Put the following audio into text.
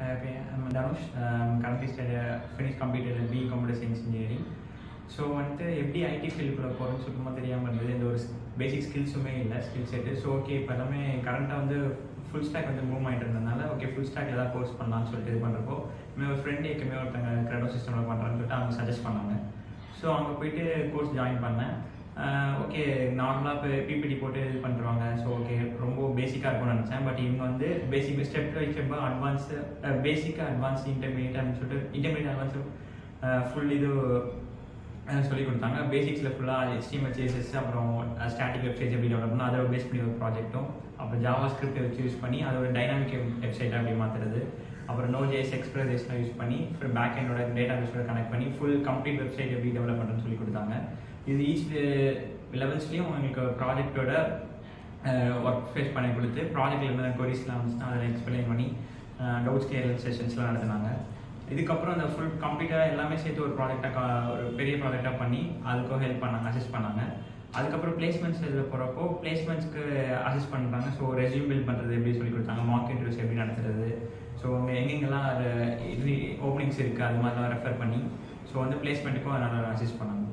Okay, I'm Danush. Currently finished completed BE Computer Science Engineering. So வந்துட்டு எப்படி ID ஃபீல்டுக்குள்ளே போகிறோம்னு சுத்தமாக தெரியாமல் இருந்தது. இந்த ஒரு பேசிக் ஸ்கில்ஸுமே இல்லை, ஸ்கில் செட்டு. ஸோ ஓகே, இப்போ எல்லாமே கரண்ட்டாக வந்து ஃபுல் ஸ்டாக் வந்து மூவ் ஆகிட்டு இருந்ததுனால ஓகே ஃபுல் ஸ்டாக் ஏதாவது கோர்ஸ் பண்ணலான்னு சொல்லிட்டு இது பண்ணுறப்போ ஒரு ஃப்ரெண்டு எப்பவுமே ஒருத்தங்க கிரெடோ சிஸ்டமில் பண்ணுறான்னு சொல்லிட்டு அவங்க சஜஸ்ட் பண்ணாங்க. ஸோ அங்கே போயிட்டு கோர்ஸ் ஜாயின் பண்ணேன். ஓகே, நார்மலாக இப்போ பிபிடி போட்டு இது பண்ணுறாங்க. ஸோ ஓகே, ரொம்ப பேசிக்காக இருக்கும்னு நினச்சேன். பட் இவங்க வந்து பேசிக் ஸ்டெப் பை ஸ்டெப்பாக அட்வான்ஸு பேசிக்காக அட்வான்ஸ் இன்டர்மீடியட் அப்படின்னு சொல்லிட்டு இன்டர்மீடியட் அட்வான்ஸு ஃபுல் இது சொல்லி கொடுத்தாங்க. பேசிக்ஸில் ஃபுல்லாக HTML CSS அப்புறம் ஸ்டாட்டிக் வெப்சைட்ஸ் எப்படி டெவலப் பண்ணணும் அதை பேஸ் பண்ணி ஒரு ப்ராஜெக்ட்டும், அப்புறம் ஜாவா ஸ்கிரிப்டை வச்சு யூஸ் பண்ணி அதை ஒரு டைனாமிக் வெப்சைட்டாக அப்படி மாற்றுறது, அப்புறம் Node.js எக்ஸ்பிரஸ்லாம் யூஸ் பண்ணி அப்புறம் பேக் எண்டோட டேட்டா பேஸோட கனெக்ட் பண்ணி ஃபுல் கம்ப்ளீட் வெப்சைட் எப்படி டெவலப் பண்ணுறதுன்னு சொல்லி கொடுத்தாங்க. இது ஈச் லெவல்ஸ்லேயும் உங்களுக்கு ப்ராஜெக்டோட ஒர்க் ஃபேஸ் பண்ணி கொடுத்து ப்ராஜெக்டில் இருந்த கொரிஸ்லாம் வந்துச்சுன்னா அதை எக்ஸ்பிளைன் பண்ணி டவுட்ஸ் கேர் செஷன்ஸ்லாம் நடத்தினாங்க. இதுக்கப்புறம் அந்த ஃபுல் கம்ப்ளீட்டாக எல்லாமே சேர்த்து ஒரு ப்ராஜெக்டாக ஒரு பெரிய ப்ராஜெக்டாக பண்ணி அதுக்கும் ஹெல்ப் பண்ணாங்க, அசிஸ்ட் பண்ணாங்க. அதுக்கப்புறம் பிளேஸ்மெண்ட்ஸ் இதில் போகிறப்போ பிளேஸ்மெண்ட்ஸ்க்கு அசிஸ்ட் பண்ணுறாங்க. ஸோ ரெஸ்யூம் பில்ட் பண்ணுறது எப்படி சொல்லி கொடுத்தாங்க, மார்க் இன்டர்வியூஸ் எப்படி நடத்துறது, ஸோ அவங்க எங்கெங்கெல்லாம் அது இது ஓப்பனிங்ஸ் இருக்குது அது மாதிரிலாம் ரெஃபர் பண்ணி ஸோ வந்து பிளேஸ்மெண்ட்டுக்கும் அதனால் அசிஸ்ட் பண்ணாங்க.